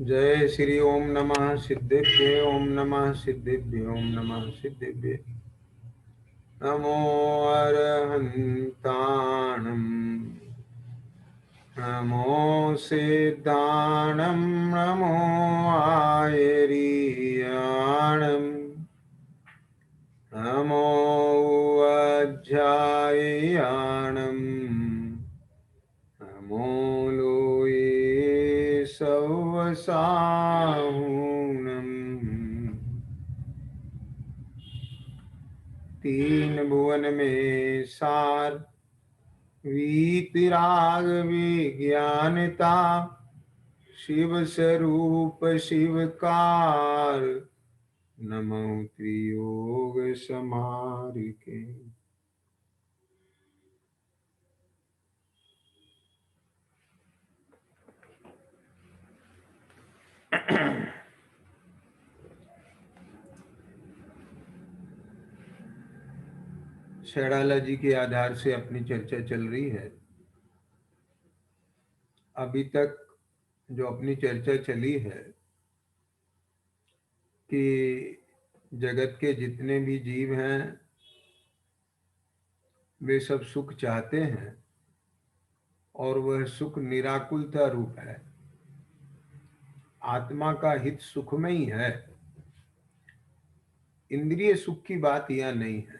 जय श्री ओम नमः सिद्धेभ्य ओम नमः सिद्धेभ्य ओम नमः सिद्धेभ्य नमो अरहन्ताणं नमो सिद्धाणं नमो आयरीयाणं नमो वज्जायाणं नमो लोये सवसाहुणम् तीन भुवन में सार वीतराग विज्ञानता शिव स्वरूप शिवकार नमो त्रियोग समार के। शेराला जी के आधार से अपनी चर्चा चल रही है। अभी तक जो अपनी चर्चा चली है कि जगत के जितने भी जीव हैं वे सब सुख चाहते हैं और वह सुख निराकुलता रूप है। आत्मा का हित सुख में ही है, इंद्रिय सुख की बात यह नहीं है।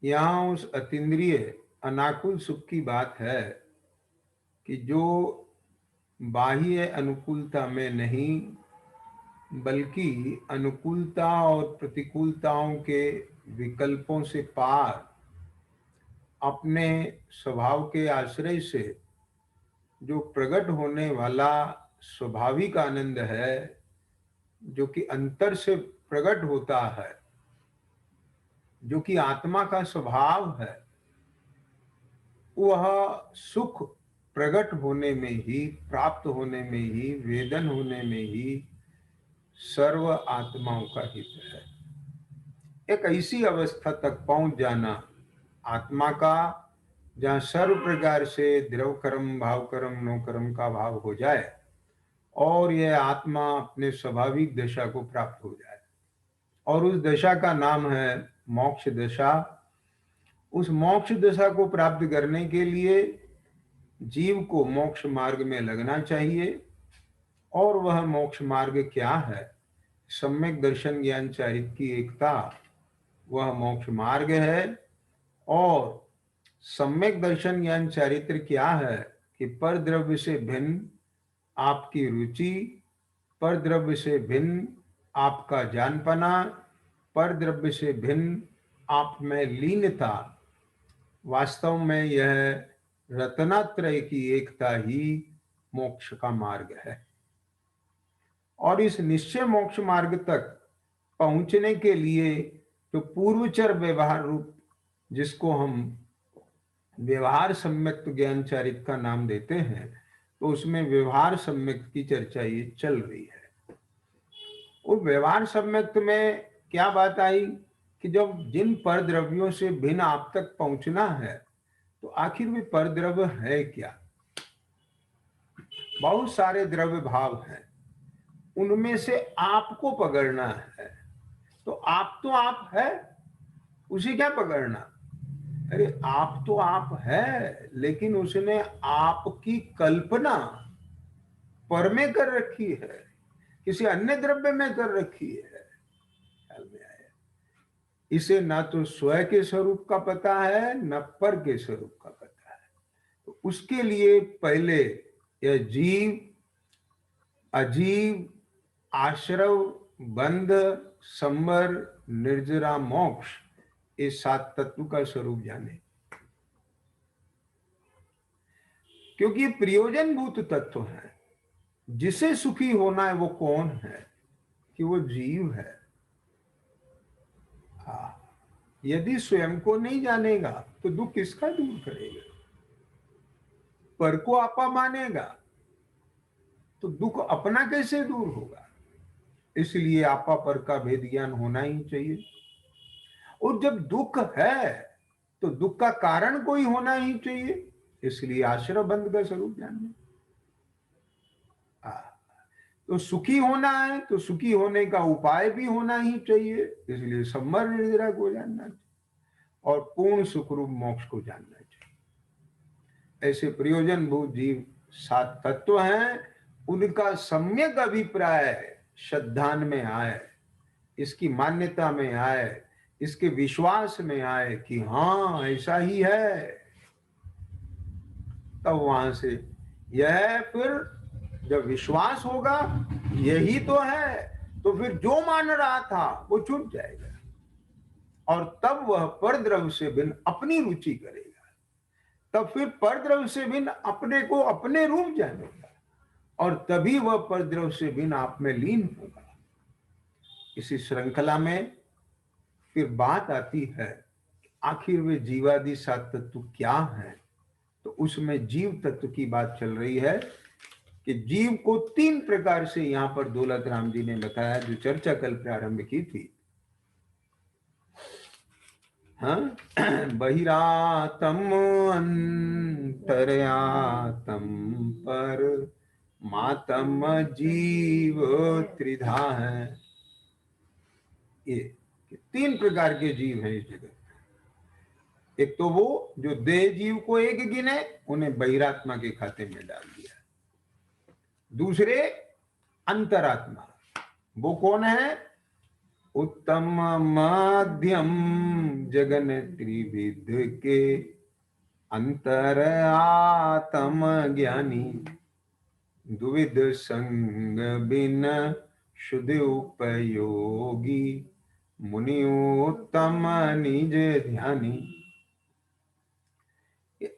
यहाँ उस अतीन्द्रिय अनाकुल सुख की बात है कि जो बाह्य अनुकूलता में नहीं बल्कि अनुकूलता और प्रतिकूलताओं के विकल्पों से पार अपने स्वभाव के आश्रय से जो प्रकट होने वाला स्वाभाविक आनंद है, जो कि अंतर से प्रकट होता है, जो कि आत्मा का स्वभाव है, वह सुख प्रकट होने में ही, प्राप्त होने में ही, वेदन होने में ही सर्व आत्माओं का हित है। एक ऐसी अवस्था तक पहुंच जाना आत्मा का जहाँ सर्व प्रकार से द्रव कर्म भाव कर्म नो कर्म का भाव हो जाए और यह आत्मा अपने स्वाभाविक दशा को प्राप्त हो जाए, और उस दशा का नाम है मोक्ष दशा। उस मोक्ष दशा को प्राप्त करने के लिए जीव को मोक्ष मार्ग में लगना चाहिए। और वह मोक्ष मार्ग क्या है? सम्यक दर्शन ज्ञान चारित्र की एकता, वह मोक्ष मार्ग है। और सम्यक दर्शन ज्ञान चारित्र क्या है कि पर द्रव्य से भिन्न आपकी रुचि, पर द्रव्य से भिन्न आपका जानपना, पर द्रव्य से भिन्न आप में लीनता। वास्तव में यह रत्नात्रय की एकता ही मोक्ष का मार्ग है। और इस निश्चय मोक्ष मार्ग तक पहुंचने के लिए जो पूर्वचर व्यवहार रूप, जिसको हम व्यवहार सम्यक ज्ञान चारित्र का नाम देते हैं, तो उसमें व्यवहार सम्यक की चर्चा ये चल रही है। वो व्यवहार सम्यक में क्या बात आई कि जब जिन पर द्रव्यों से भिन्न आप तक पहुंचना है, तो आखिर वे पर द्रव्य है क्या? बहुत सारे द्रव्य भाव हैं, उनमें से आपको पकड़ना है। तो आप है, उसे क्या पकड़ना? अरे आप तो आप है, लेकिन उसने आपकी कल्पना पर में कर रखी है, किसी अन्य द्रव्य में कर रखी है। ख्याल में आया? इसे ना तो स्वयं के स्वरूप का पता है, न पर के स्वरूप का पता है। तो उसके लिए पहले यह जीव अजीव आश्रव बंध संवर निर्जरा मोक्ष, इस सात तत्व का स्वरूप जाने, क्योंकि ये प्रयोजनभूत तत्व है। जिसे सुखी होना है वो कौन है? कि वो जीव है। यदि स्वयं को नहीं जानेगा तो दुख किसका दूर करेगा? पर को आपा मानेगा तो दुख अपना कैसे दूर होगा? इसलिए आपा पर का भेद ज्ञान होना ही चाहिए। और जब दुख है तो दुख का कारण कोई होना ही चाहिए, इसलिए आश्रय बंध का स्वरूप जानना। तो सुखी होना है तो सुखी होने का उपाय भी होना ही चाहिए, इसलिए संवर निर्जरा को जानना चाहिए और पूर्ण सुखरूप मोक्ष को जानना चाहिए। ऐसे प्रयोजन भूत जीव 7 तत्व हैं, उनका सम्यक अभिप्राय श्रद्धान में आए, इसकी मान्यता में आए, इसके विश्वास में आए कि हाँ ऐसा ही है, तब वहां से यह फिर जब विश्वास होगा यही तो है, तो फिर जो मान रहा था वो छूट जाएगा और तब वह परद्रव्य से भिन्न अपनी रुचि करेगा, तब फिर परद्रव्य से भिन्न अपने को अपने रूप जानेगा और तभी वह परद्रव्य से भिन्न आप में लीन होगा। इसी श्रृंखला में फिर बात आती है आखिर वे जीवादि 7 तत्व क्या है, तो उसमें जीव तत्व की बात चल रही है कि जीव को 3 प्रकार से यहां पर दौलत राम जी ने बताया, जो चर्चा कल प्रारंभ की थी। हाँ, बहिरातम अंतर्यातम पर मातम जीव त्रिधा है। ये 3 प्रकार के जीव हैं इस जगत। एक तो वो जो देह जीव को एक गिने, उन्हें बहिरात्मा के खाते में डाल दिया। दूसरे अंतरात्मा, वो कौन है? उत्तम मध्यम जगन त्रिविध के अंतर आत्म ज्ञानी, द्विविध संग बिन शुद्ध उपयोगी, मुनि उत्तम निज ध्यानी।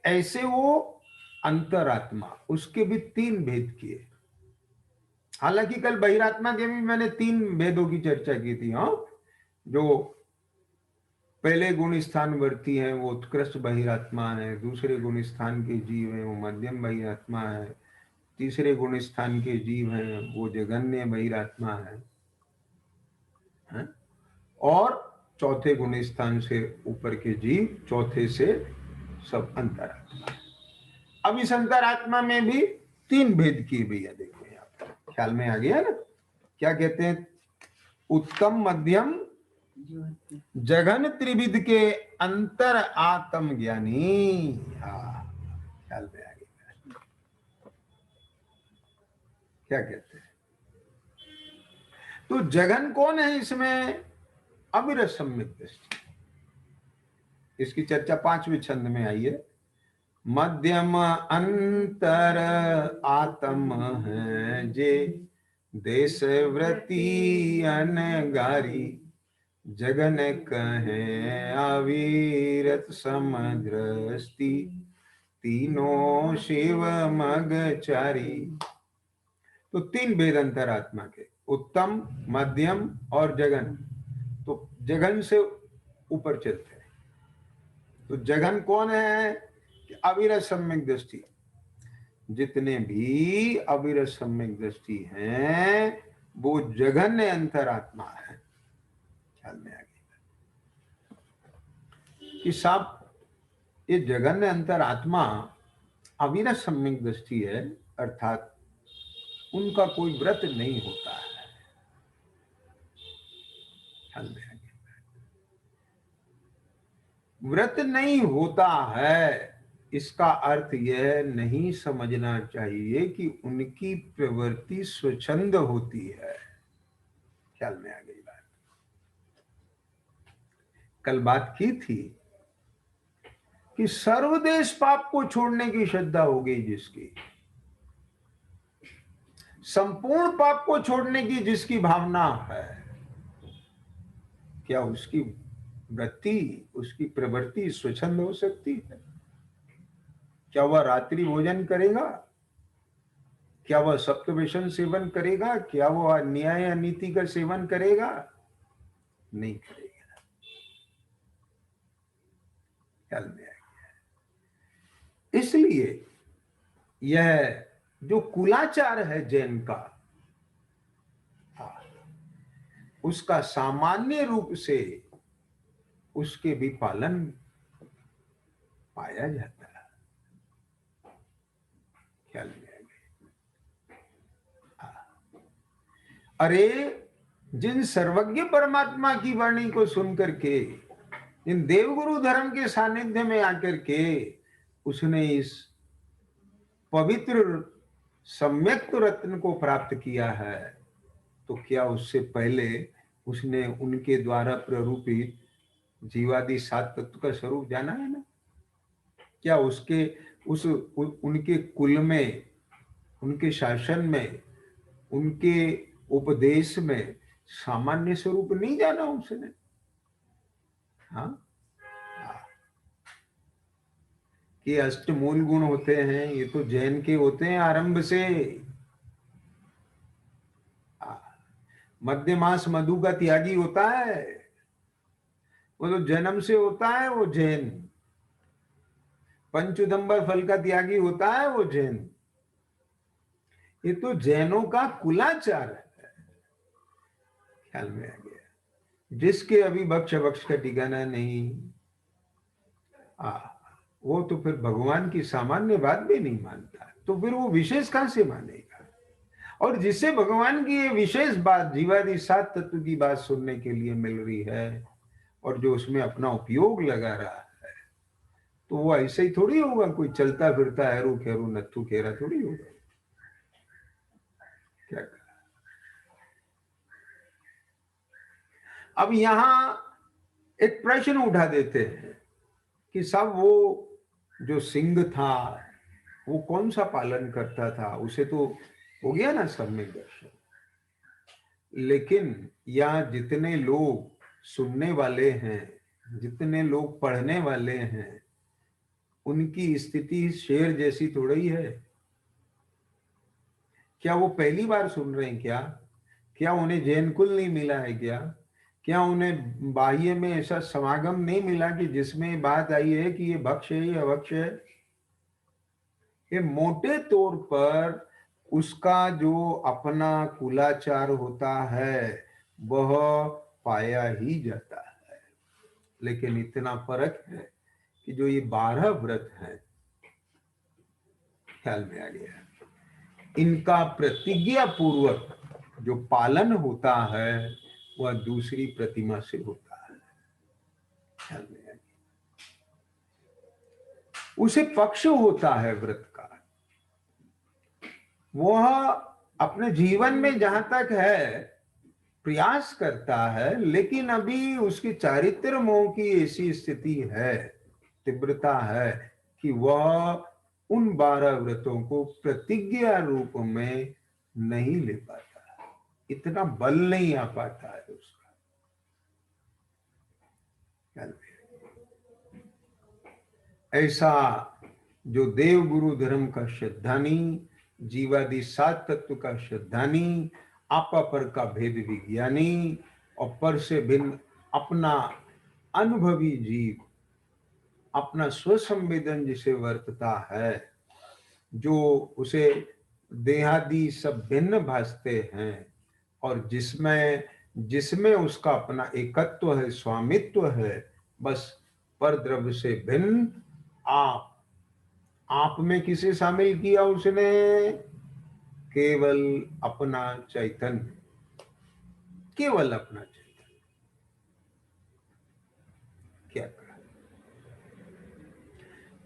ऐसे वो अंतरात्मा, उसके भी 3 भेद किए। हालांकि कल बहिरात्मा के भी मैंने 3 भेदों की चर्चा की थी। हाँ, जो पहले गुण स्थान वर्ती है वो उत्कृष्ट बहिरात्मा है, दूसरे गुण स्थान के जीव है वो मध्यम बहिरात्मा है, तीसरे गुण स्थान के जीव हैं वो जगन्य बहिरात्मा है, और चौथे गुण स्थान से ऊपर के जीव, चौथे से सब अंतरात्मा। अब इस अंतरात्मा में भी 3 भेद किए भैया, देखो यहाँ ख्याल में आ गया ना। क्या कहते हैं? उत्तम मध्यम जघन त्रिविध के अंतर आत्म ज्ञानी। हाँ, ख्याल में आ गया। क्या कहते हैं? तो जघन कौन है इसमें? अविरत सम्यक दृष्टि। इसकी चर्चा 5वें छंद में आई है। मध्यम अंतर आत्म है जे, देश व्रती अनगारी, जगन कहे अविरत समदृष्टि, तीनों शिव मगचारी। तो 3 भेद अंतरात्मा के, उत्तम, मध्यम और जगन। तो जगन से ऊपर चलते हैं। तो जगन कौन है? अविरत सम्यक दृष्टि। जितने भी अविरत सम्यक दृष्टि हैं वो जघन्य अंतरात्मा है। ख्याल में आ गया कि साहब ये जघन्य अंतरात्मा अविरत सम्यक दृष्टि है, अर्थात उनका कोई व्रत नहीं होता है। ख्याल में आ गया। व्रत नहीं होता है, इसका अर्थ यह नहीं समझना चाहिए कि उनकी प्रवृत्ति स्वच्छंद होती है। ख्याल में आ गई बात। कल बात की थी कि सर्वदेश पाप को छोड़ने की श्रद्धा हो गई जिसकी, संपूर्ण पाप को छोड़ने की जिसकी भावना है, क्या उसकी वृत्ति, उसकी प्रवृत्ति स्वच्छंद हो सकती है? क्या वह रात्रि भोजन करेगा? क्या वह सप्तव्यसन सेवन करेगा? क्या वह न्याय या नीति का सेवन करेगा? नहीं करेगा। ख्याल में आ गया। इसलिए यह जो कुलाचार है जैन का, उसका सामान्य रूप से उसके भी पालन पाया जाता है। ख्याल में आ गया। अरे जिन सर्वज्ञ परमात्मा की वाणी को सुन करके, इन देवगुरु धर्म के सानिध्य में आकर के उसने इस पवित्र सम्यक रत्न को प्राप्त किया है, तो क्या उससे पहले उसने उनके द्वारा प्ररूपित जीवादि सात तत्व का स्वरूप जाना है ना? क्या उसके उनके कुल में, उनके शासन में, उनके उपदेश में सामान्य स्वरूप नहीं जाना उसने? हाँ, कि अष्टमूल गुण होते हैं, ये तो जैन के होते हैं आरंभ से। मध्य मास मधु का त्यागी होता है, वो तो जन्म से होता है वो जैन। पंचुदंबर फल का त्यागी होता है वो जैन। ये तो जैनों का कुलाचार है। ख्याल में आ गया? जिसके अभी बख्श बख्श का ठिकाना नहीं, वो तो फिर भगवान की सामान्य बात भी नहीं मानता, तो फिर वो विशेष कहां से मानेगा? और जिससे भगवान की ये विशेष बात, जीवादि सात तत्व की बात सुनने के लिए मिल रही है, और जो उसमें अपना उपयोग लगा रहा है, तो वो ऐसे ही थोड़ी होगा, कोई चलता फिरता हरू खेरू नत्थु खेरा थोड़ी होगा। क्या कहा? अब यहां एक प्रश्न उठा देते हैं कि सब वो जो सिंह था वो कौन सा पालन करता था, उसे तो हो गया ना सम्यक दर्शन। लेकिन यहाँ जितने लोग सुनने वाले हैं, जितने लोग पढ़ने वाले हैं, उनकी स्थिति शेर जैसी थोड़ी ही है। क्या वो पहली बार सुन रहे हैं? क्या उन्हें जैन कुल नहीं मिला है? क्या उन्हें बाह्य में ऐसा समागम नहीं मिला कि जिसमें बात आई है कि ये भक्ष है, ये अभक्ष है? ये मोटे तौर पर उसका जो अपना कुलाचार होता है वह पाया ही जाता है। लेकिन इतना फर्क है कि जो ये 12 व्रत हैं, ख्याल में आ गया, इनका प्रतिज्ञा पूर्वक जो पालन होता है वह दूसरी प्रतिमा से होता है। ख्याल में आ गया? उसे पक्ष होता है व्रत का, वह अपने जीवन में जहां तक है प्रयास करता है, लेकिन अभी उसकी चारित्र मोह की ऐसी स्थिति है, तीव्रता है, कि वह उन 12 व्रतों को प्रतिज्ञा रूप में नहीं ले पाता है, इतना बल नहीं आ पाता है उसका। ऐसा जो देव गुरु धर्म का श्रद्धानी, जीवादि सात तत्व का श्रद्धानी, आपा पर का भेद विज्ञानी, और पर से भिन्न अपना अनुभवी जीव, अपना स्वसंवेदन जिसे वर्तता है, जो उसे देहादि सब भिन्न भासते हैं, और जिसमें जिसमें उसका अपना एकत्व है, स्वामित्व है, बस पर द्रव्य से भिन्न आप में किसे शामिल किया उसने? केवल अपना चैतन्य, केवल अपना चैतन्य। क्या कहा?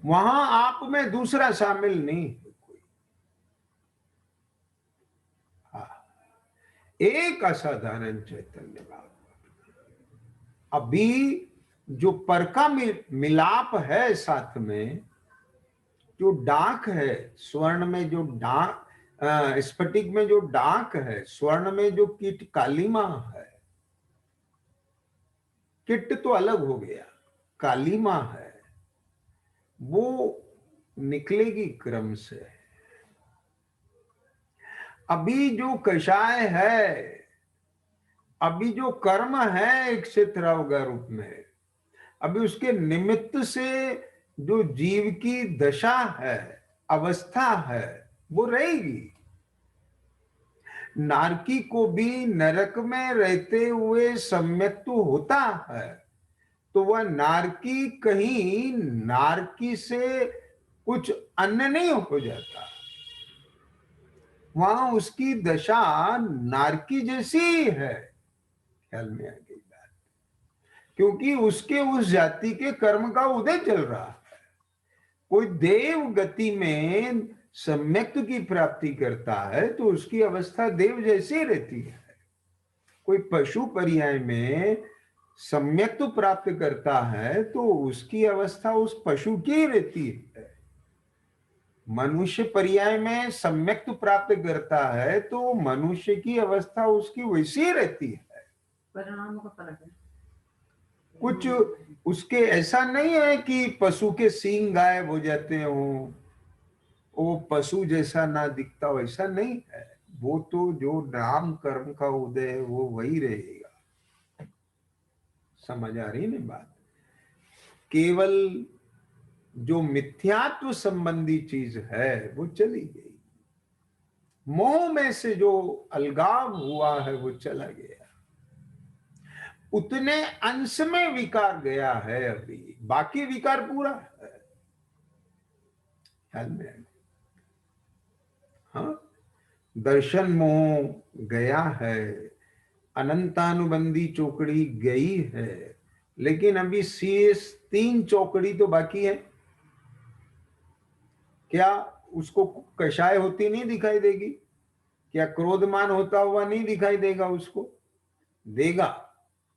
वहां आप में दूसरा शामिल नहीं है कोई। एक असाधारण चैतन्य भाव। अभी जो पर का मिलाप है साथ में, जो डाक है स्वर्ण में, जो डाक स्फटिक में जो डाक है, स्वर्ण में जो कीट कालीमा है, किट तो अलग हो गया, कालीमा है, वो निकलेगी क्रम से। अभी जो कषाय है, अभी जो कर्म है एक क्षेत्र रूप में, अभी उसके निमित्त से जो जीव की दशा है, अवस्था है, वो रहेगी। नारकी को भी नरक में रहते हुए सम्यक्तु होता है, तो वह नारकी कहीं नारकी से कुछ अन्य नहीं हो जाता। वहां उसकी दशा नारकी जैसी ही है। ख्याल में आ गई बात? क्योंकि उसके उस जाति के कर्म का उदय चल रहा है। कोई देव गति में सम्यक्त की प्राप्ति करता है तो उसकी अवस्था देव जैसी रहती है। कोई पशु पर्याय में सम्यक्त प्राप्त करता है तो उसकी अवस्था उस पशु की रहती है। मनुष्य पर्याय में सम्यक्त प्राप्त करता है तो मनुष्य की अवस्था उसकी वैसी रहती है। परिणाम का फर्क है। कुछ उसके ऐसा नहीं है कि पशु के सींग गायब हो जाते हो, वो पशु जैसा ना दिखता, वैसा नहीं है। वो तो जो नाम कर्म का उदय है वो वही रहेगा। समझ आ रही ना बात? केवल जो मिथ्यात्व संबंधी चीज है वो चली गई, मोह में से जो अलगाव हुआ है वो चला गया। उतने अंश में विकार गया है, अभी बाकी विकार पूरा है। ख्याल में आए? हाँ, दर्शन मोह गया है, अनंतानुबंधी चौकड़ी गई है, लेकिन अभी शेष 3 चौकड़ी तो बाकी है। क्या उसको कषाय होती नहीं दिखाई देगी? क्या क्रोधमान होता हुआ नहीं दिखाई देगा? उसको देगा,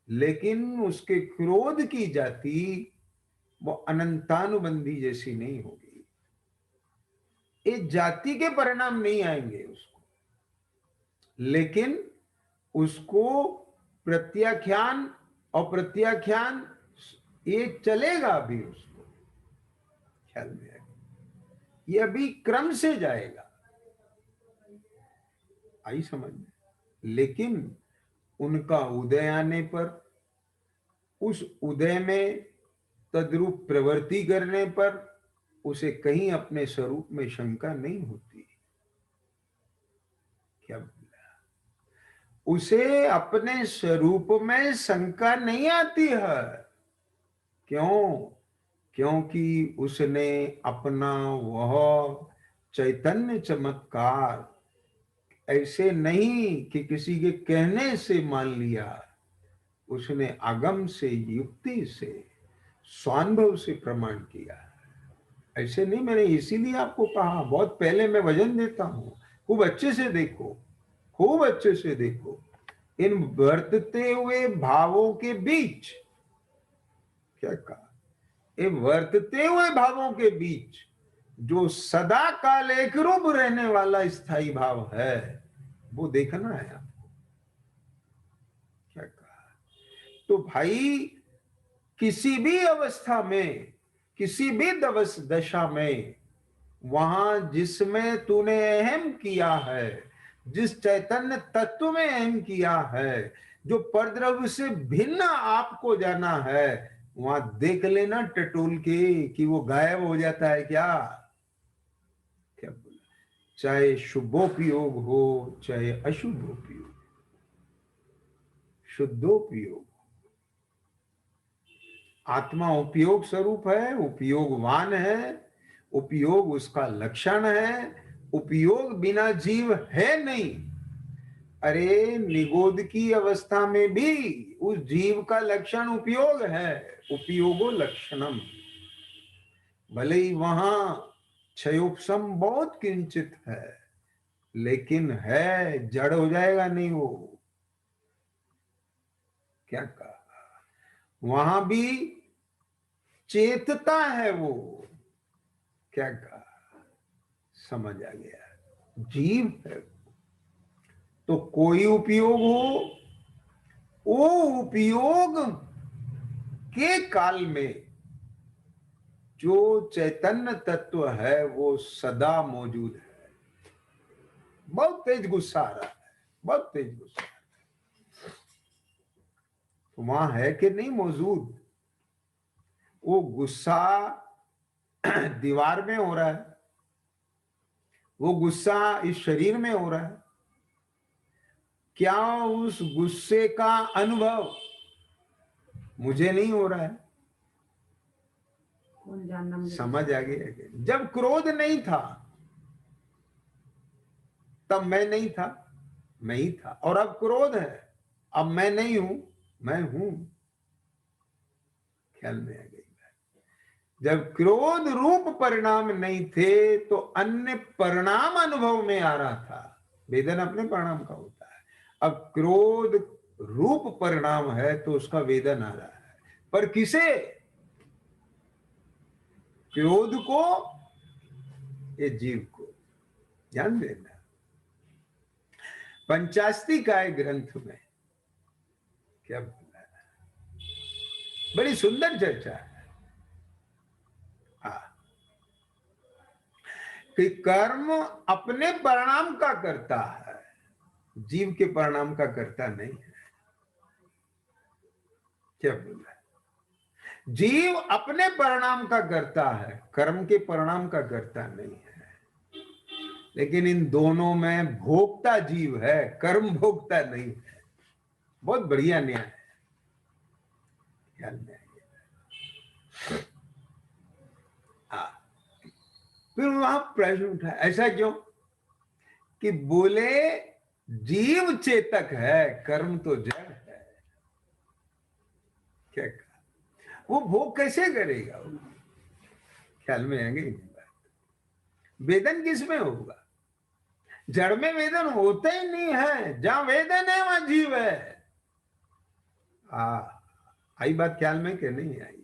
लेकिन उसके क्रोध की जाति वो अनंतानुबंधी जैसी नहीं होगी। ये जाति के परिणाम नहीं आएंगे उसको, लेकिन उसको प्रत्याख्यान और प्रत्याख्यान ये चलेगा अभी उसको। ख्याल में आएगा? ये अभी क्रम से जाएगा, आई समझ में? लेकिन उनका उदय आने पर, उस उदय में तद्रूप प्रवृत्ति करने पर उसे कहीं अपने स्वरूप में शंका नहीं होती। क्या बोला? उसे अपने स्वरूप में शंका नहीं आती है। क्यों? क्योंकि उसने अपना वह चैतन्य चमत्कार ऐसे नहीं कि किसी के कहने से मान लिया, उसने आगम से, युक्ति से, स्वानुभव से प्रमाण किया। ऐसे नहीं, मैंने इसीलिए आपको कहा बहुत पहले, मैं वजन देता हूं, खूब अच्छे से देखो, खूब अच्छे से देखो। इन वर्तते हुए भावों के बीच, क्या कहा? इन वर्तते हुए भावों के बीच जो सदा काल एक रूप रहने वाला स्थायी भाव है वो देखना है आपको। क्या कहा? तो भाई किसी भी अवस्था में, किसी भी दशा में, वहां जिसमें तूने अहम किया है, जिस चैतन्य तत्व में अहम किया है, जो परद्रव्य से भिन्न आपको जाना है, वहां देख लेना टटोल के कि वो गायब हो जाता है क्या? क्या बोला? चाहे शुभोपयोग हो चाहे अशुभोपयोग, शुद्धोपयोग, आत्मा उपयोग स्वरूप है, उपयोगवान है, उपयोग उसका लक्षण है। उपयोग बिना जीव है नहीं। अरे निगोद की अवस्था में भी उस जीव का लक्षण उपयोग है, उपयोगो लक्षणम। भले ही वहां क्षयोपम बहुत किंचित है, लेकिन है, जड़ हो जाएगा नहीं वो। क्या कहा? वहां भी चेतता है वो। क्या कहा? समझ आ गया? जीव है। तो कोई उपयोग हो, वो उपयोग के काल में जो चैतन्य तत्व है वो सदा मौजूद है। बहुत तेज गुस्सा आ रहा है, बहुत तेज गुस्सा। तो वहां है कि नहीं मौजूद? वो गुस्सा दीवार में हो रहा है, वो गुस्सा इस शरीर में हो रहा है। क्या उस गुस्से का अनुभव मुझे नहीं हो रहा है? कौन जानना? समझ आ गया? जब क्रोध नहीं था तब मैं नहीं था, मैं ही था। और अब क्रोध है, अब मैं नहीं हूं, मैं हूं। ख्याल में आ गई बात? जब क्रोध रूप परिणाम नहीं थे तो अन्य परिणाम अनुभव में आ रहा था। वेदन अपने परिणाम का होता है। अब क्रोध रूप परिणाम है तो उसका वेदन आ रहा है। पर किसे? क्रोध को, ये जीव को। ध्यान देना, पंचास्तिकाय ग्रंथ में क्या बोला है? बड़ी सुंदर चर्चा है। हाँ, कि कर्म अपने परिणाम का करता है, जीव के परिणाम का करता नहीं है। क्या बोला है? जीव अपने परिणाम का करता है, कर्म के परिणाम का करता नहीं है। लेकिन इन दोनों में भोक्ता जीव है, कर्म भोक्ता नहीं है। बहुत बढ़िया न्याय है। ख्याल में आइए। हाँ, फिर वहां प्रश्न उठा, ऐसा क्यों? कि बोले जीव चेतक है, कर्म तो जड़ है। क्या कहा? वो भोग कैसे करेगा? ख्याल में आएंगे बात? वेदन किस में होगा? जड़ में वेदन होता ही नहीं है। जहां वेदन है वहां जीव है। आई बात ख्याल में कि नहीं आई?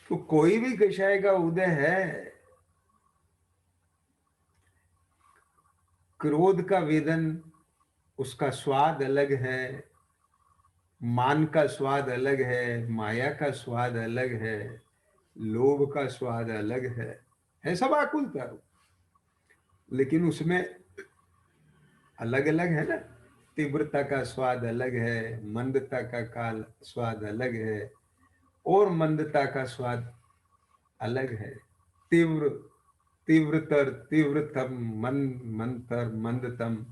तो कोई भी विषय का उदय है, क्रोध का वेदन, उसका स्वाद अलग है, मान का स्वाद अलग है, माया का स्वाद अलग है, लोभ का स्वाद अलग है सब आकुलता रूप। लेकिन उसमें अलग अलग है ना, तीव्रता का स्वाद अलग है, मंदता का काल स्वाद अलग है, और मंदता का स्वाद अलग है। तीव्र, तीव्रतर, तीव्रतम, मंद, मंतर, मंदतम,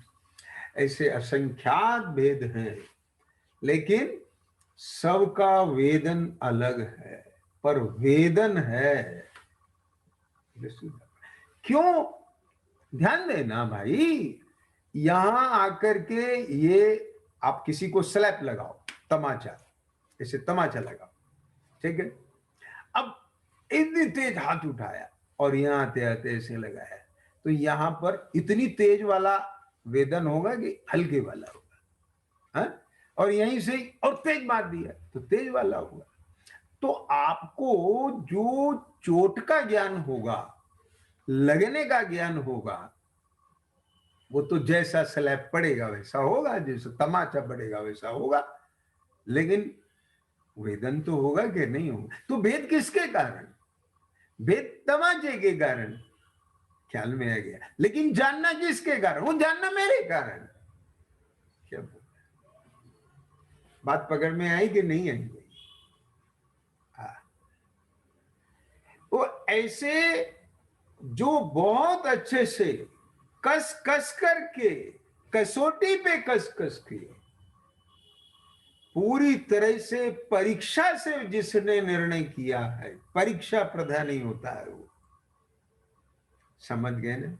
ऐसे असंख्यात भेद हैं। लेकिन सबका वेदन अलग है, पर वेदन है। क्यों? ध्यान देना भाई, यहां आकर के ये आप किसी को स्लैप लगाओ, तमाचा, ऐसे तमाचा लगाओ, ठीक है? अब इतनी तेज हाथ उठाया और यहां आते आते ऐसे लगाया, तो यहां पर इतनी तेज वाला वेदन होगा कि हल्के वाला होगा? हा? और यहीं से और तेज मार दिया तो तेज वाला होगा। तो आपको जो चोट का ज्ञान होगा, लगने का ज्ञान होगा, वो तो जैसा स्लैब पड़ेगा वैसा होगा, जैसा तमाचा पड़ेगा वैसा होगा। लेकिन वेदन तो होगा कि नहीं होगा? तो भेद किसके कारण? भेद तमाचे के कारण। ख्याल में आ गया? लेकिन जानना किसके कारण? वो जानना मेरे कारण। क्या बात पकड़ में आई कि नहीं आई? वो ऐसे जो बहुत अच्छे से कस कस करके, कसौटी पे कस कस के, पूरी तरह से परीक्षा से जिसने निर्णय किया है, परीक्षा प्रधान नहीं होता है वो। समझ गए ना?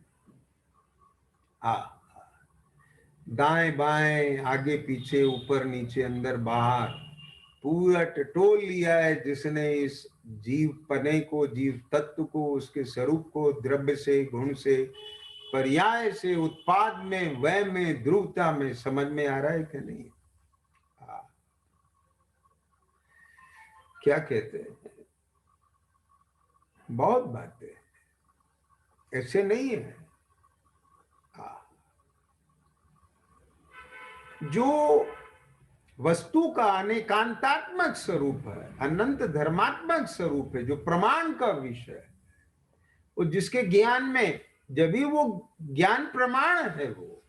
दाएं बाएं, आगे पीछे, ऊपर नीचे, अंदर बाहर, पूरा टटोल लिया है जिसने इस जीव पने को, जीव तत्व को, उसके स्वरूप को, द्रव्य से, गुण से, पर्याय से, उत्पाद में, वय में, ध्रुवता में। समझ में आ रहा है कि नहीं? क्या कहते हैं? बहुत बातें, ऐसे नहीं है। जो वस्तु का अनेकांतात्मक स्वरूप है, अनंत धर्मात्मक स्वरूप है, जो प्रमाण का विषय है, वो जिसके ज्ञान में, जब भी वो ज्ञान प्रमाण है, वो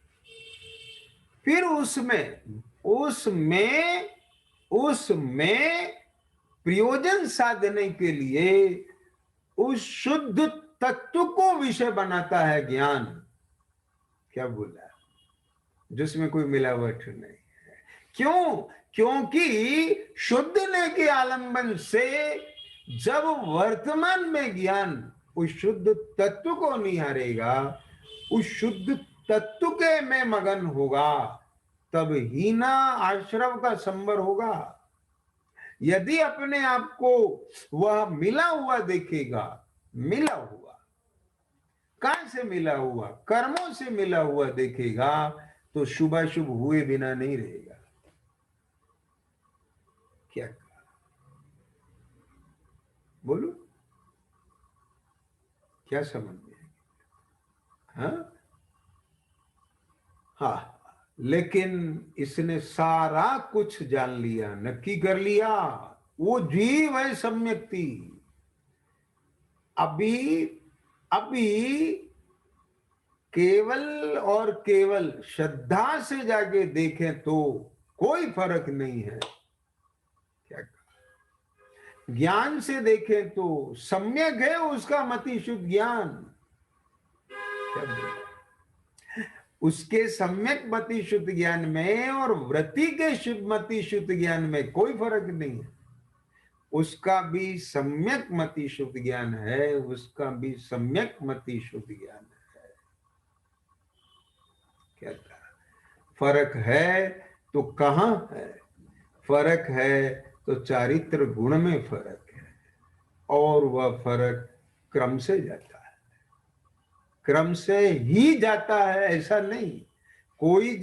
फिर उसमें प्रयोजन साधने के लिए उस शुद्ध तत्व को विषय बनाता है ज्ञान। क्या बोला? जिसमें कोई मिलावट नहीं है। क्यों? क्योंकि शुद्धने के आलंबन से जब वर्तमान में ज्ञान उस शुद्ध तत्व को निहारेगा, उस शुद्ध तत्व के में मगन होगा, तब ही ना आश्रव का संबर होगा। यदि अपने आप को वह मिला हुआ देखेगा, मिला हुआ, कहां से मिला हुआ, कर्मों से मिला हुआ देखेगा, तो शुभ शुभ हुए बिना नहीं रहेगा। क्या बोलो, क्या समझ में है? हाँ हाँ, लेकिन इसने सारा कुछ जान लिया, नक्की कर लिया, वो जीव है सम्यक्ति। अभी अभी केवल और केवल श्रद्धा से जाके देखें तो कोई फर्क नहीं है। क्या ज्ञान से देखें तो सम्यक है उसका मति शुद्ध ज्ञान। उसके सम्यक मति शुद्ध ज्ञान में और व्रति के शुद्ध मति शुद्ध ज्ञान में कोई फर्क नहीं है। उसका भी सम्यक मति शुद्ध ज्ञान है, उसका भी सम्यक मति शुद्ध ज्ञान है। क्या फर्क है तो कहां है? फर्क है तो चारित्र गुण में फर्क है, और वह फर्क क्रम से जाता है, क्रम से ही जाता है, ऐसा नहीं। कोई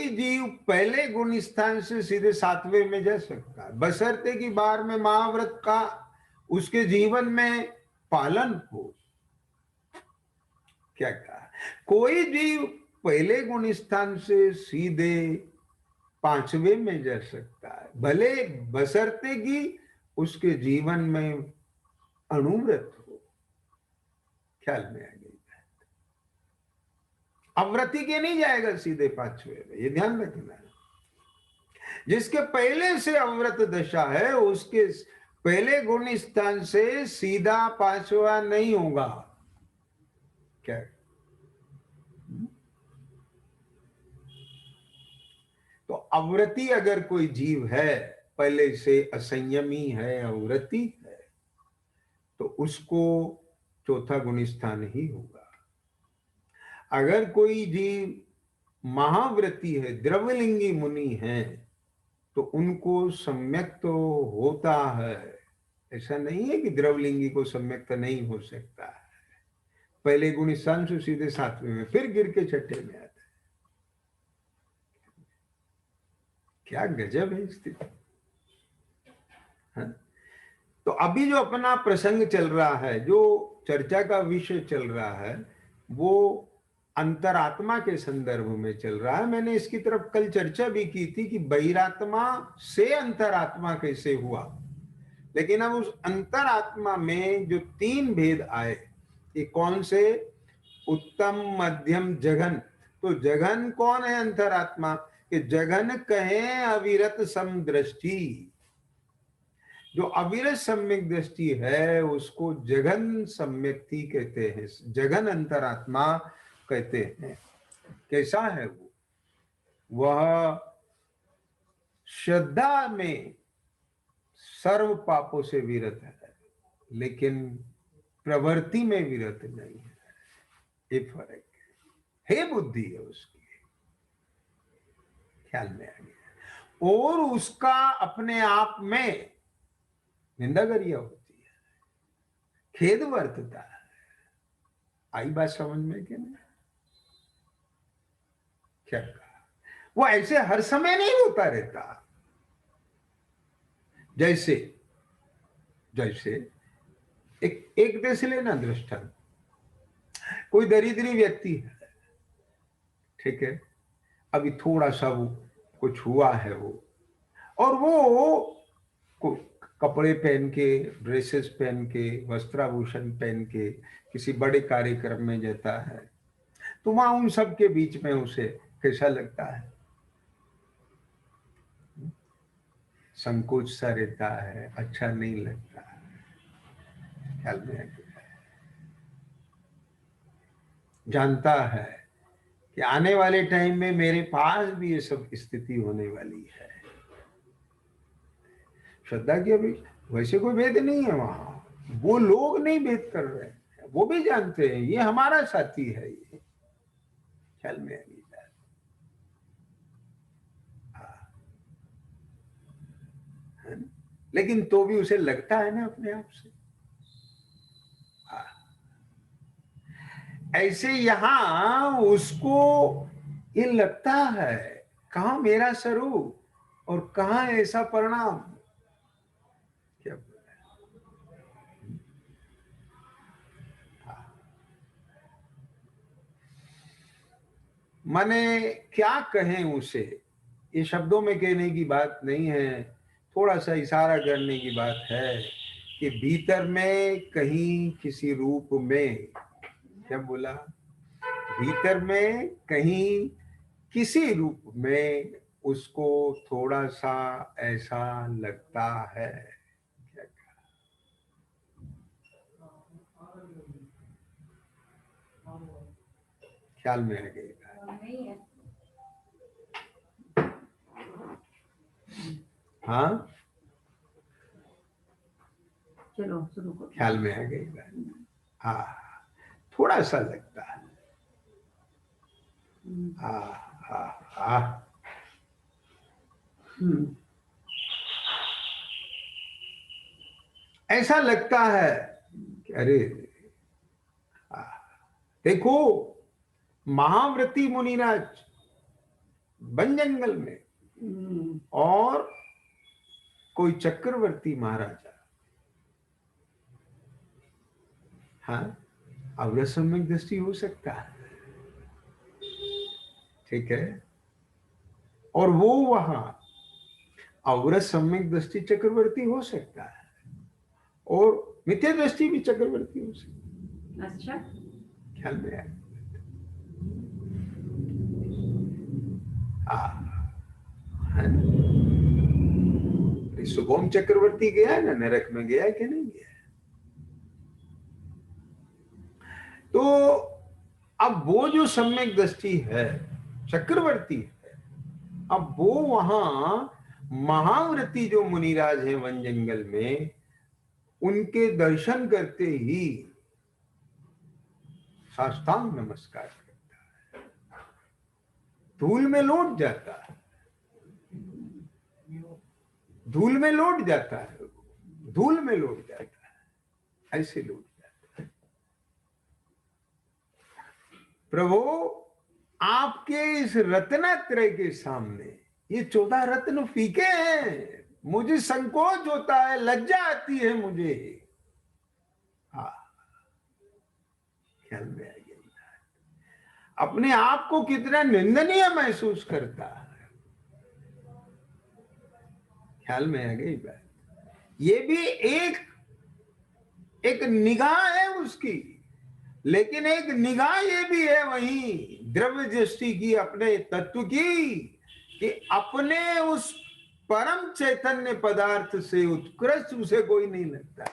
जीव पहले गुण स्थान से सीधे सातवें में जा सकता है, बशर्ते कि बार में महाव्रत का उसके जीवन में पालन हो। क्या कहा? कोई जीव पहले गुण स्थान से सीधे पांचवें में जा सकता है, भले बशर्ते कि उसके जीवन में अनुव्रत हो। ख्याल में आ गई? अव्रति के नहीं जाएगा सीधे पांचवें में, ये ध्यान रखना है। जिसके पहले से अव्रत दशा है उसके पहले गुण स्थान से सीधा पांचवा नहीं होगा। क्या? तो अव्रति अगर कोई जीव है, पहले से असंयमी है, अव्रति है, तो उसको चौथा गुण स्थान ही होगा। अगर कोई जीव महाव्रती है, द्रवलिंगी मुनि है, तो उनको सम्यक तो होता है। ऐसा नहीं है कि द्रवलिंगी को सम्यक तो नहीं हो सकता है। पहले गुण स्थान से सीधे सातवें में, फिर गिर के छठे में आता है। क्या गजब है स्थिति। हाँ? तो अभी जो अपना प्रसंग चल रहा है, जो चर्चा का विषय चल रहा है, वो अंतरात्मा के संदर्भ में चल रहा है। मैंने इसकी तरफ कल चर्चा भी की थी कि बहिरात्मा से अंतरात्मा कैसे हुआ, लेकिन अब उस अंतरात्मा में जो तीन भेद आए, ये कौन से? उत्तम, मध्यम, जघन। तो जघन कौन है अंतरात्मा? कि जघन कहें अविरत समदृष्टि। जो अविरत सम्यक दृष्टि है उसको जघन सम्यक्ति कहते हैं, जघन अंतरात्मा कहते हैं। कैसा है वो? वह श्रद्धा में सर्व पापों से विरत है, लेकिन प्रवृत्ति में विरत नहीं है। ये फर्क है बुद्धि है उसकी। ख्याल में आ गया? और उसका अपने आप में निंदा गरिया होती है, खेद वर्तता है। आई बात समझ में कि नहीं? क्या कहा? वो ऐसे हर समय नहीं होता रहता। जैसे जैसे एक देश लेना दृष्टांत, कोई दरिद्री व्यक्ति है, ठीक है, अभी थोड़ा सा वो कुछ हुआ है वो, और वो कपड़े पहन के, ड्रेसेस पहन के, वस्त्राभूषण पहन के किसी बड़े कार्यक्रम में जाता है, तो वहां उन सब के बीच में उसे कैसा लगता है? संकोच सा रहता है, अच्छा नहीं लगता है। ख्याल में है? जानता है कि आने वाले टाइम में मेरे पास भी ये सब स्थिति होने वाली है। श्रद्धा की अभी वैसे कोई भेद नहीं है वहां। वो लोग नहीं भेद कर रहे हैं, वो भी जानते हैं ये हमारा साथी है, ये ख्याल में आ गई बात। हाँ, है ना? लेकिन तो भी उसे लगता है ना अपने आप से। हाँ, ऐसे यहां उसको ये लगता है कहां मेरा स्वरूप और कहां ऐसा परिणाम। क्या बोला? हाँ, माने क्या कहें उसे, ये शब्दों में कहने की बात नहीं है, थोड़ा सा इशारा करने की बात है कि भीतर में कहीं किसी रूप में, क्या बोला, भीतर में कहीं किसी रूप में उसको थोड़ा सा ऐसा लगता है। क्या ख्याल में आ गई बात? नहीं है। हाँ, चलो शुरू करो। ख्याल में आ गई बात। हाँ, थोड़ा सा लगता है। हाँ हाँ हाँ, ऐसा लगता है कि अरे देखो, महाव्रती मुनिराज वन जंगल में और कोई चक्रवर्ती महाराजा, हाँ, अवरत सम्यक दृष्टि हो सकता है, ठीक है, और वो वहां अवरत सम्यक दृष्टि चक्रवर्ती हो सकता है और मिथ्या दृष्टि भी चक्रवर्ती हो सकता है। अच्छा, ख्याल में आया? हाँ, सुगम चक्रवर्ती गया है ना नरक में, गया है कि नहीं गया है? तो अब वो जो सम्यक दृष्टि है चक्रवर्ती है, अब वो वहां महाव्रती जो मुनिराज हैं वन जंगल में, उनके दर्शन करते ही साष्टांग नमस्कार करता है, धूल में लौट जाता है, धूल में लौट जाता है, धूल में लौट जाता है, ऐसे लौट जाता है। प्रभु, आपके इस रत्नत्रय के सामने ये 14 रत्न फीके हैं, मुझे संकोच होता है, लज्जा आती है मुझे। हाँ, ख्याल में आ गई, अपने आप को कितना निंदनीय महसूस करता है। ख्याल में आ गई बात? ये भी एक एक निगाह है उसकी, लेकिन एक निगाह ये भी है वहीं द्रव्य दृष्टि की, अपने तत्व की, कि अपने उस परम चैतन्य पदार्थ से उत्कृष्ट उसे कोई नहीं लगता।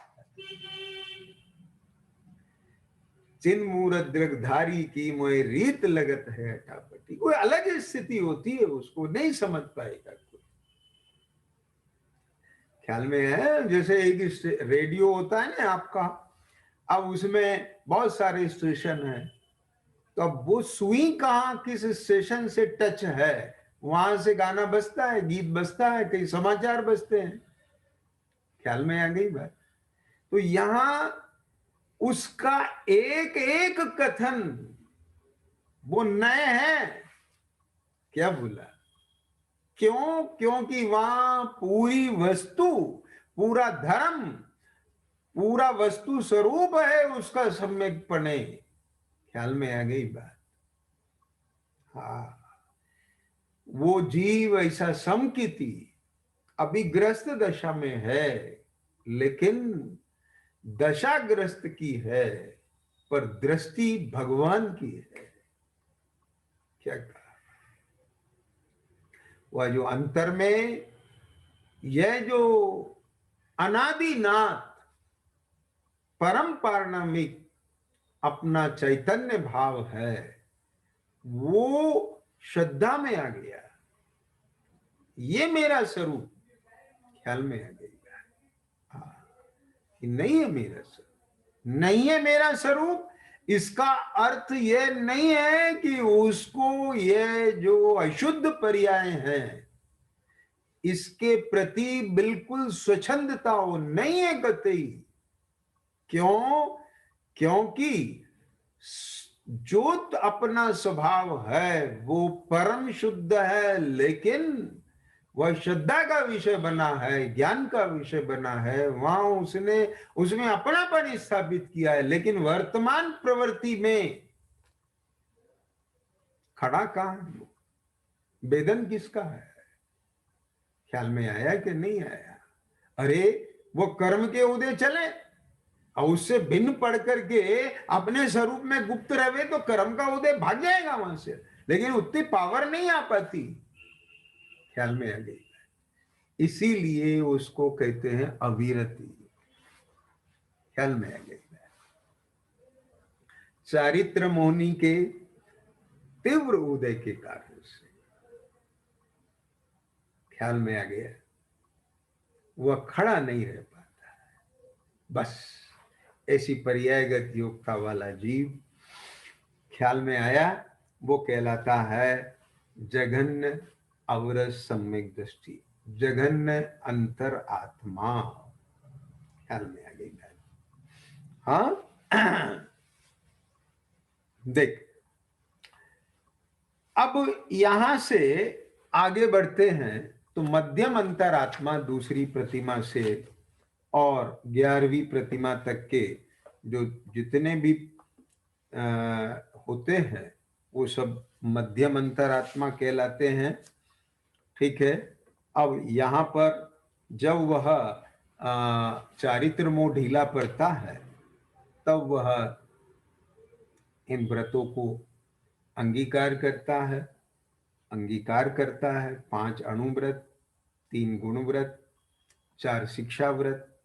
चिन मूरत दृगधारी की मोए रीत लगत है अटापटी, कोई अलग स्थिति होती है, उसको नहीं समझ पाएगा कोई। ख्याल में है? जैसे एक रेडियो होता है ना आपका, अब उसमें बहुत सारे स्टेशन हैं, तो अब वो सुई कहाँ किस स्टेशन से टच है, वहां से गाना बजता है, गीत बजता है, कई समाचार बजते हैं। ख्याल में आ गई बात? तो यहां उसका एक एक कथन वो नए है। क्या बोला? क्यों? क्योंकि वहां पूरी वस्तु, पूरा धर्म, पूरा वस्तु स्वरूप है उसका सम्यक पने। ख्याल में आ गई बात? हाँ, वो जीव ऐसा समकिति अभिग्रस्त दशा में है, लेकिन दशाग्रस्त की है, पर दृष्टि भगवान की है। क्या कहा? वह जो अंतर में यह जो अनादिनाथ परम पारणामिक अपना चैतन्य भाव है, वो श्रद्धा में आ गया, ये मेरा स्वरूप ख्याल में आ गई। हाँ, कि नहीं है मेरा स्वरूप, नहीं है मेरा स्वरूप, इसका अर्थ ये नहीं है कि उसको ये जो अशुद्ध पर्याय हैं इसके प्रति बिल्कुल स्वच्छंदता हो, नहीं है कतई। क्यों? क्योंकि जो अपना स्वभाव है वो परम शुद्ध है, लेकिन वह श्रद्धा का विषय बना है, ज्ञान का विषय बना है, वहां उसने उसमें अपनापन स्थापित किया है, लेकिन वर्तमान प्रवृत्ति में खड़ा कहां, वेदन किसका है? ख्याल में आया कि नहीं आया? अरे वो कर्म के उदय चले और उससे भिन्न पढ़ करके अपने स्वरूप में गुप्त रहे तो कर्म का उदय भाग जाएगा वहां से, लेकिन उतनी पावर नहीं आ पाती। ख्याल में आ गई? इसीलिए उसको कहते हैं अविरति। ख्याल में आ गई? चारित्र मोहनी के तीव्र उदय के कारण से, ख्याल में आ गया, वह खड़ा नहीं रह पाता है। बस ऐसी पर्यायगत योग्यता वाला जीव, ख्याल में आया, वो कहलाता है जघन्य अवरस सम्यक दृष्टि, जघन्य अंतर आत्मा। ख्याल में आ गई बात? हाँ। देख, अब यहां से आगे बढ़ते हैं तो मध्यम अंतरात्मा दूसरी प्रतिमा से और 11वीं प्रतिमा तक के जो जितने भी होते हैं वो सब मध्यम अंतरात्मा कहलाते हैं। ठीक है। अब यहाँ पर जब वह चारित्र मोह ढीला पड़ता है तब वह इन व्रतों को अंगीकार करता है। 5 अणुव्रत, 3 गुण व्रत, 4 शिक्षा व्रत,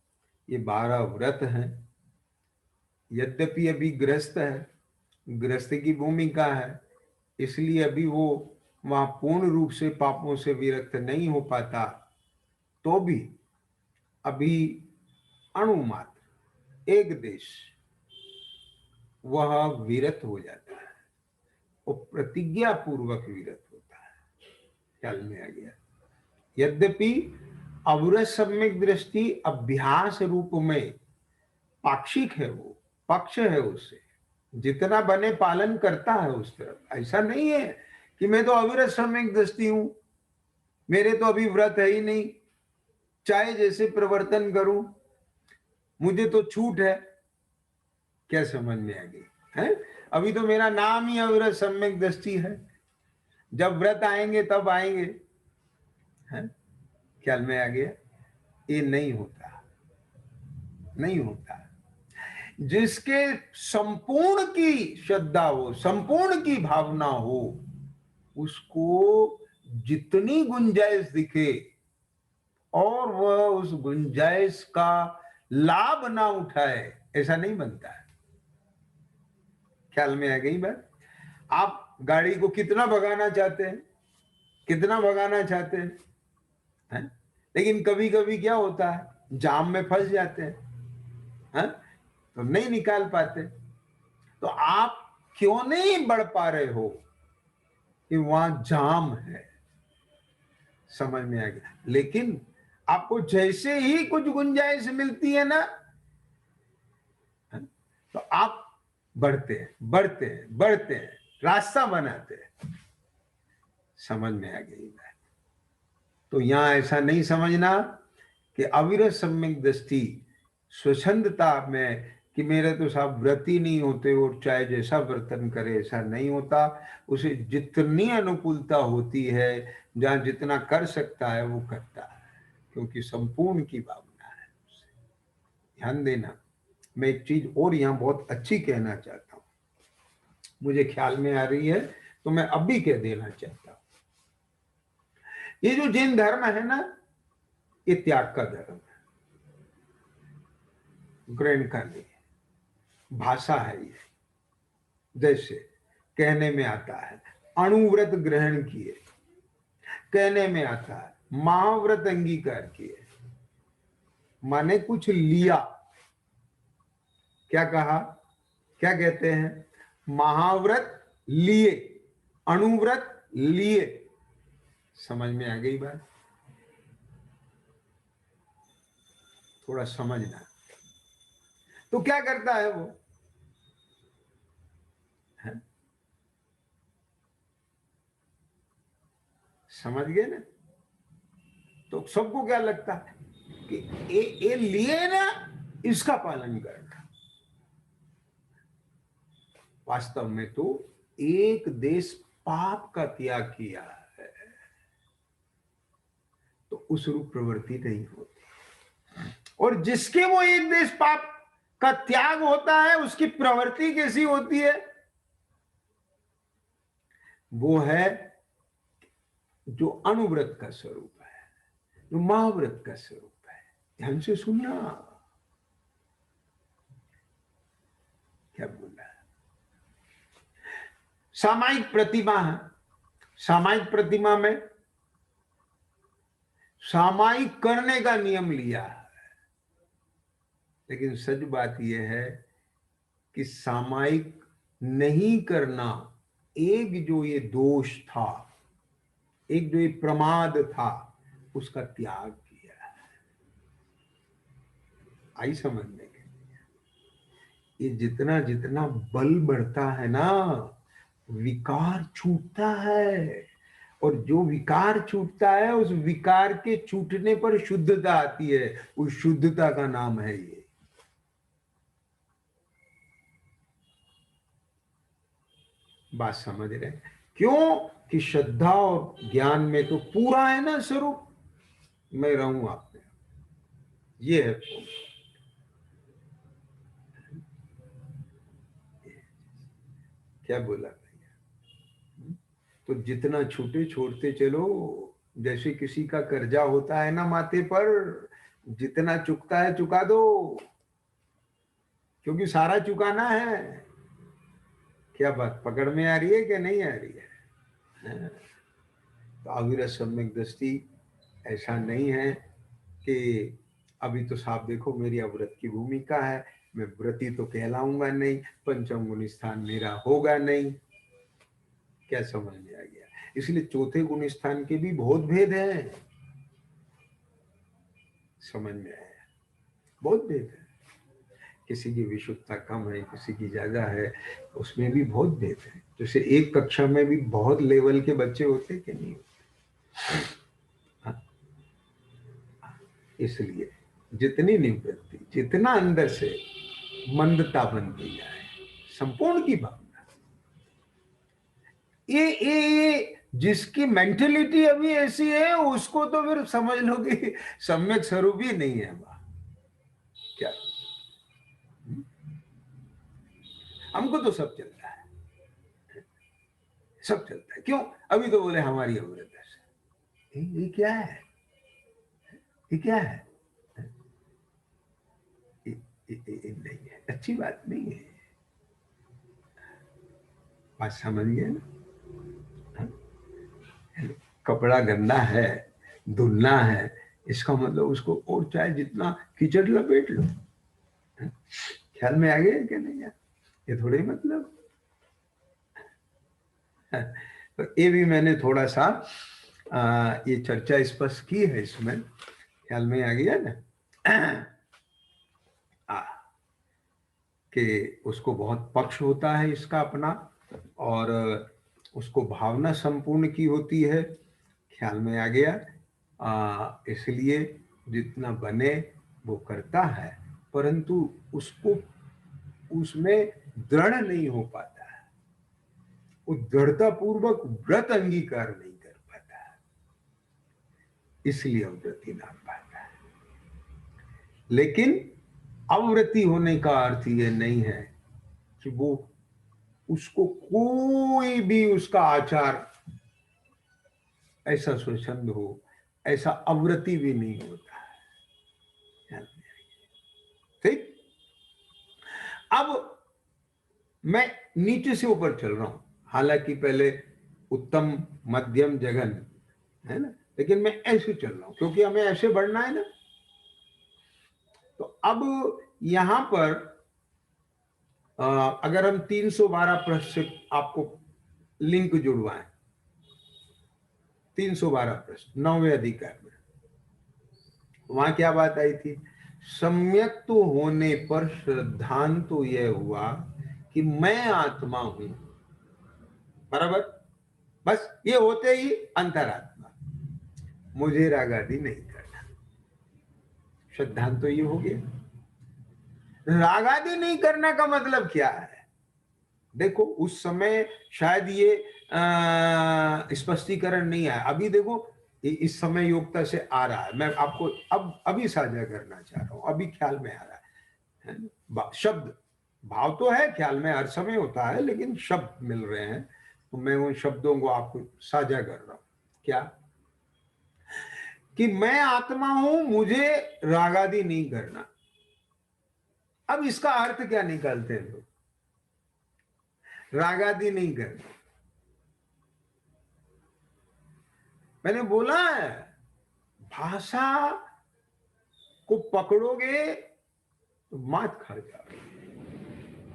ये 12 व्रत हैं। यद्यपि अभी गृहस्थ है, गृहस्थ की भूमिका है, इसलिए अभी वो वहां पूर्ण रूप से पापों से विरक्त नहीं हो पाता, तो भी अभी अणुमात्र एक देश वह विरत हो जाता है, वो प्रतिज्ञा पूर्वक विरत होता है। ख्याल में आ गया? यद्यपि अवरस सम्यक दृष्टि अभ्यास रूप में पाक्षिक है, वो पक्ष है, उससे जितना बने पालन करता है उस तरफ। ऐसा नहीं है कि मैं तो अविरत सम्यक दृष्टि हूं, मेरे तो अभी व्रत है ही नहीं, चाहे जैसे प्रवर्तन करूं, मुझे तो छूट है। क्या समझ में आ गई है? अभी तो मेरा नाम ही अविरत सम्यक दृष्टि है, जब व्रत आएंगे तब आएंगे। है? ख्याल में आ गया? ये नहीं होता, नहीं होता। जिसके संपूर्ण की श्रद्धा हो, संपूर्ण की भावना हो, उसको जितनी गुंजाइश दिखे और वह उस गुंजाइश का लाभ ना उठाए, ऐसा नहीं बनता है। ख्याल में आ गई बात? आप गाड़ी को कितना भगाना चाहते हैं, कितना भगाना चाहते हैं, है? लेकिन कभी कभी क्या होता है, जाम में फंस जाते हैं, है? तो नहीं निकाल पाते। तो आप क्यों नहीं बढ़ पा रहे हो? कि वहां जाम है। समझ में आ गया? लेकिन आपको जैसे ही कुछ गुंजाइश मिलती है ना, तो आप बढ़ते हैं, बढ़ते हैं, बढ़ते हैं, रास्ता बनाते हैं। समझ में आ गई बात? तो यहां ऐसा नहीं समझना कि अविरत सम्यक दृष्टि स्वच्छंदता में कि मेरे तो साहब व्रत ही नहीं होते और चाहे जैसा वर्तन करे, ऐसा नहीं होता। उसे जितनी अनुकूलता होती है, जहां जितना कर सकता है वो करता है, क्योंकि संपूर्ण की भावना है। ध्यान देना, मैं एक चीज और यहां बहुत अच्छी कहना चाहता हूं, मुझे ख्याल में आ रही है तो मैं अभी कह देना चाहता हूं। ये जो जैन धर्म है ना, ये त्याग का धर्म है, ग्रहण का नहीं है, भाषा है ये। जैसे कहने में आता है अणुव्रत ग्रहण किए, कहने में आता है महाव्रत अंगीकार किए, माने कुछ लिया, क्या कहा, क्या कहते हैं, महाव्रत लिए, अणुव्रत लिए। समझ में आ गई बात? थोड़ा समझना। तो क्या करता है वो, है? समझ गए ना? तो सबको क्या लगता है कि ये लिए ना, इसका पालन करना। वास्तव में तो एक देश पाप का त्याग किया है तो उस रूप प्रवृत्ति नहीं होती, और जिसके वो एक देश पाप का त्याग होता है उसकी प्रवृत्ति कैसी होती है, वो है जो अनुव्रत का स्वरूप है, जो महाव्रत का स्वरूप है। ध्यान से सुनना क्या बोला। सामायिक प्रतिमा है, सामायिक प्रतिमा में सामायिक करने का नियम लिया है, लेकिन सच बात यह है कि सामायिक नहीं करना, एक जो ये दोष था, एक जो ये प्रमाद था, उसका त्याग किया है। आई समझने के लिए? ये जितना जितना बल बढ़ता है ना, विकार छूटता है, और जो विकार छूटता है उस विकार के छूटने पर शुद्धता आती है। उस शुद्धता का नाम है ये। बात समझ रहे? क्यों कि श्रद्धा और ज्ञान में तो पूरा है ना स्वरूप, मैं रहूं आप में, ये है। क्या बोला भैया? तो जितना छूटे छोड़ते चलो। जैसे किसी का कर्जा होता है ना माथे पर, जितना चुकता है चुका दो, क्योंकि सारा चुकाना है। क्या बात पकड़ में आ रही है कि नहीं आ रही है? तो अविरत सम्यक दृष्टि ऐसा नहीं है कि अभी तो साफ देखो मेरी अव्रत की भूमिका है, मैं व्रती तो कहलाऊंगा नहीं, पंचम गुण स्थान मेरा होगा नहीं। क्या समझ में आ गया? इसलिए चौथे गुण स्थान के भी बहुत भेद हैं। समझ में आया? बहुत भेद है। किसी की विशुद्धता कम है, किसी की ज्यादा है, उसमें भी बहुत भेद है। जैसे एक कक्षा में भी बहुत लेवल के बच्चे होते कि नहीं होते? इसलिए जितनी निवृत्ति, जितना अंदर से मंदता बनती जाए, संपूर्ण की भावना, ये जिसकी मेंटेलिटी अभी ऐसी है उसको तो फिर समझ लो कि सम्यक स्वरूप ही नहीं है वहां। क्या हमको तो सब चलता है, सब चलता है। क्यों? अभी तो बोले हमारी अवृत है। ये क्या है? ये क्या है? ये नहीं है, अच्छी बात नहीं है। बात समझिए ना? कपड़ा गंदा है, धुलना है, इसका मतलब उसको और चाहे जितना कीचड़ लपेट लो। ख्याल में आ गया कि नहीं यार? ये थोड़े मतलब। तो ये भी मैंने थोड़ा सा ये चर्चा स्पष्ट की है इसमें। ख्याल में आ गया ना? कि उसको बहुत पक्ष होता है इसका अपना, और उसको भावना संपूर्ण की होती है। ख्याल में आ गया? इसलिए जितना बने वो करता है, परंतु उसको उसमें दृढ़ नहीं हो पाता है, वो दृढ़ता पूर्वक व्रत अंगीकार नहीं कर पाता है, इसलिए अव्रति नाम पाता है। लेकिन अव्रति होने का अर्थ ये नहीं है कि वो उसको कोई भी उसका आचार ऐसा स्वच्छंद हो, ऐसा अव्रति भी नहीं होता है। ठीक? अब मैं नीचे से ऊपर चल रहा हूं, हालांकि पहले उत्तम मध्यम जघन है ना, लेकिन मैं ऐसे चल रहा हूं क्योंकि हमें ऐसे बढ़ना है ना। तो अब यहां पर अगर हम 312 पृष्ठ से आपको लिंक जुड़वाएं, 312 पृष्ठ 9वें अधिकार में, वहां क्या बात आई थी? सम्यक तो होने पर श्रद्धांत तो यह हुआ कि मैं आत्मा हूं, बराबर। बस ये होते ही अंतरात्मा, मुझे राग आदि नहीं करना। श्रद्धांत तो ये हो गया। राग आदि नहीं करना का मतलब क्या है? देखो उस समय शायद ये स्पष्टीकरण नहीं आया। अभी देखो इस समय योग्यता से आ रहा है, मैं आपको अब अभी साझा करना चाह रहा हूं, अभी ख्याल में आ रहा है शब्द भाव तो है, ख्याल में हर समय होता है, लेकिन शब्द मिल रहे हैं तो मैं उन शब्दों को आपको साझा कर रहा हूं। क्या? कि मैं आत्मा हूं, मुझे रागादि नहीं करना। अब इसका अर्थ क्या निकालते हैं लोग? रागादि नहीं करना, मैंने बोला है भाषा को पकड़ोगे तो मात खा जाओगे।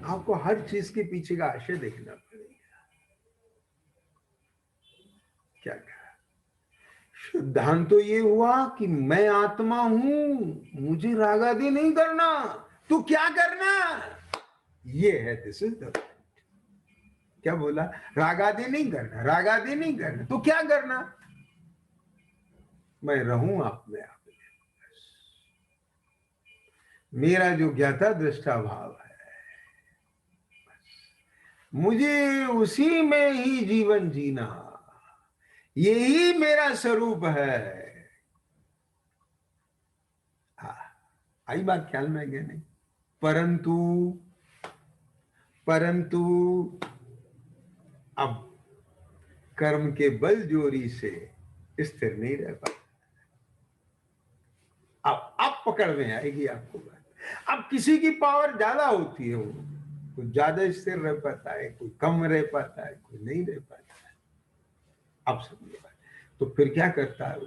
आपको हर चीज के पीछे का आशय देखना पड़ेगा। क्या कहा? सिद्धांत तो ये हुआ कि मैं आत्मा हूं, मुझे राग आदि नहीं करना। तू क्या करना? ये है, दिस इज द। क्या बोला? राग आदि नहीं करना, राग आदि नहीं करना। तो क्या करना? मैं रहूं आप में, आप में। मेरा जो ज्ञाता दृष्टा भाव है, मुझे उसी में ही जीवन जीना, यही मेरा स्वरूप है। आई बात ख्याल में गया नहीं? परंतु परंतु अब कर्म के बल जोरी से स्थिर नहीं रह पाता। अब पकड़ में आएगी आपको बात। अब किसी की पावर ज्यादा होती है, वो कोई ज्यादा स्थिर रह पाता है, कोई कम रह पाता है, कोई नहीं रह पाता है। अब समझिए बात। तो फिर क्या करता है?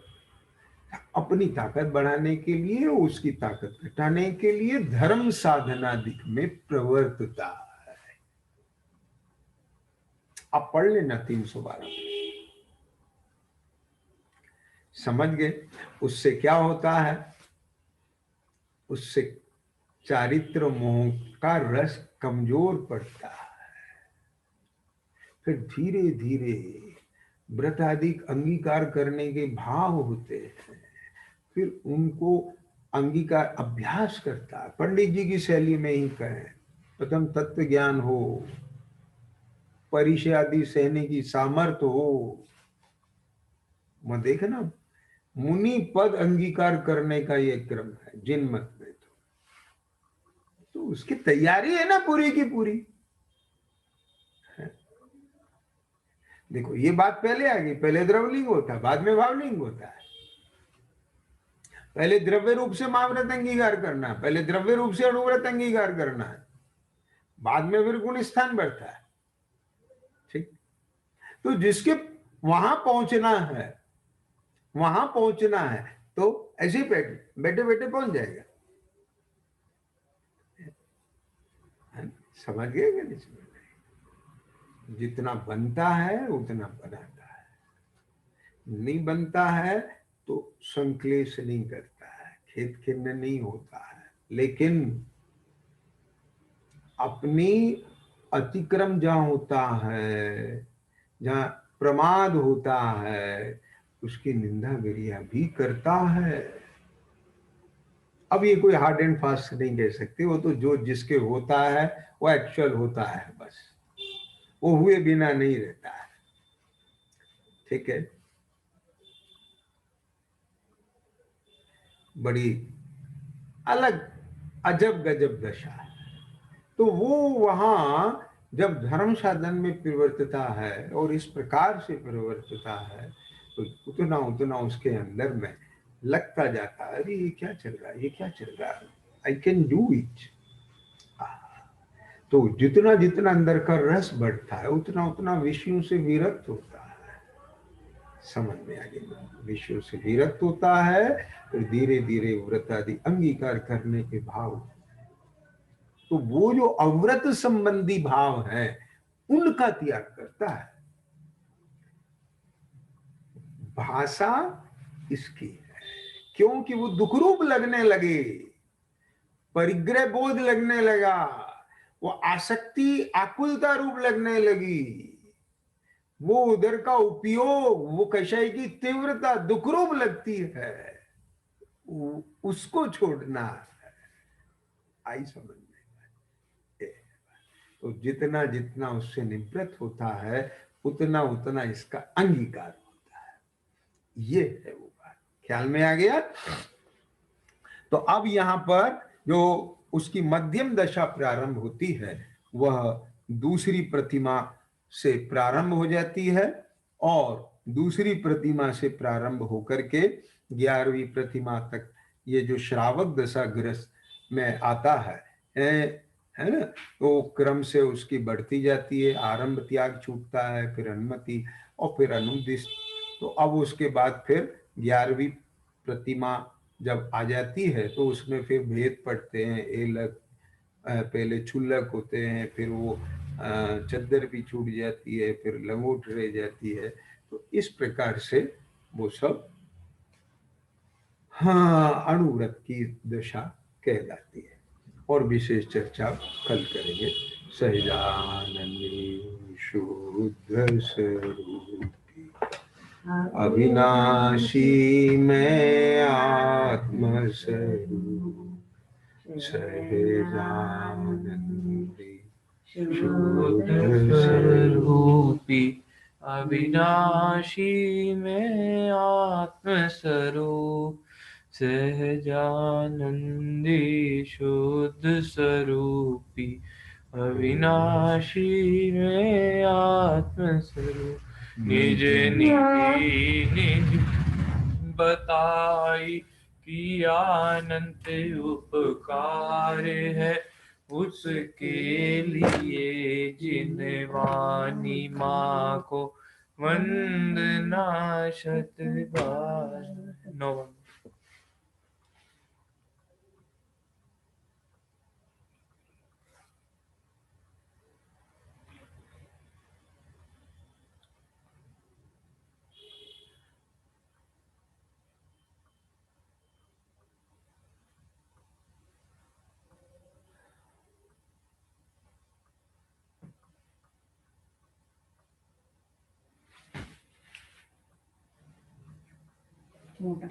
अपनी ताकत बढ़ाने के लिए, उसकी ताकत घटाने के लिए धर्म साधना दिख में प्रवर्तता है। आप पढ़ लेना 312, समझ गए? उससे क्या होता है? उससे चारित्र मोह का रस कमजोर पड़ता है। फिर धीरे धीरे व्रत आदि अंगीकार करने के भाव होते हैं, फिर उनको अंगीकार अभ्यास करता है। पंडित जी की शैली में ही कहें, प्रथम तत्व ज्ञान हो, परिचय आदि सहने की सामर्थ्य हो। मैं देखना, मुनि पद अंगीकार करने का ये क्रम है जिन मत में। तो उसकी तैयारी है ना पूरी की पूरी। देखो ये बात पहले आ गई, पहले द्रवलिंग होता है, बाद में भावलिंग होता है। पहले द्रव्य रूप से महाव्रत अंगीकार करना है, पहले द्रव्य रूप से अणुव्रत अंगीकार करना है, बाद में फिर गुण स्थान बढ़ता है। ठीक? तो जिसके वहां पहुंचना है, वहां पहुंचना है, तो ऐसे ही बैठे बैठे पहुंच जाएगा। समझ गए कि नहीं? जितना बनता है उतना बनाता है, नहीं बनता है तो संक्लेश नहीं करता है, खेत खिन्न नहीं होता है। लेकिन अपनी अतिक्रम जहां होता है, जहां प्रमाद होता है, उसकी निंदा गिरिया भी करता है। अब ये कोई हार्ड एंड फास्ट नहीं कह सकते, वो तो जो जिसके होता है वो एक्चुअल होता है, बस वो हुए बिना नहीं रहता है। ठीक है? बड़ी अलग अजब गजब दशा है। तो वो वहां जब धर्म साधन में परिवर्तिता है और इस प्रकार से परिवर्तिता है, तो उतना उतना उसके अंदर में लगता जाता है, अरे ये क्या चल रहा है, ये क्या चल रहा है, आई कैन डू इट। तो जितना जितना अंदर का रस बढ़ता है, उतना उतना विषयों से विरक्त होता है। समझ में आ गया? विषयों से विरक्त होता है, फिर धीरे धीरे व्रत आदि अंगीकार करने के भाव तो वो जो अव्रत संबंधी भाव है उनका त्याग करता है। भाषा इसकी है, क्योंकि वो दुखरूप लगने लगे, परिग्रह बोध लगने लगा, वो आसक्ति आकुलता रूप लगने लगी, वो उधर का उपयोग, वो कषाय की तीव्रता दुखरूप लगती है, उसको छोड़ना है। आई समझ में? तो जितना जितना उससे निवृत्त होता है उतना उतना इसका अंगीकार होता है। ये है वो बात, ख्याल में आ गया? तो अब यहां पर जो उसकी मध्यम दशा प्रारंभ होती है वह दूसरी प्रतिमा से प्रारंभ हो जाती है, और दूसरी प्रतिमा से प्रारंभ होकर के 11वीं प्रतिमा तक ये जो श्रावक दशा ग्रस्त में आता है ना, तो क्रम से उसकी बढ़ती जाती है। आरंभ त्याग छूटता है, फिर अनुमति, और फिर अनुदिश। तो अब उसके बाद फिर 11वीं प्रतिमा जब आ जाती है तो उसमें फिर भेद पड़ते हैं। एलक, पहले छुल्लक होते हैं, फिर वो चद्दर भी छूट जाती है, फिर लंगोट रह जाती है। तो इस प्रकार से वो सब हाँ अनुव्रत की दशा कहलाती है। और विशेष चर्चा कल करेंगे। सहजानंदी शुद्ध स्वरूपी अविनाशी मैं आत्म स्वरूप, सहजानंदी शुद्ध स्वरूपी अविनाशी में आत्मस्वरूप, सहजानंदी शुद्ध स्वरूपी अविनाशी में आत्मस्वरूप। निज निधि निज बताई कि अनंत उपकार है, उसके लिए जिन वाणी माँ को वंदना शत बार। नौवन। मोटा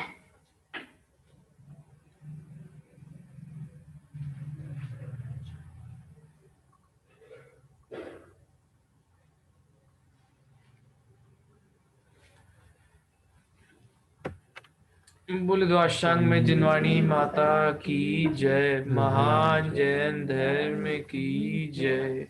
बोले दो अष्टांग में जिनवाणी माता की जय, महान जैन धर्म की जय।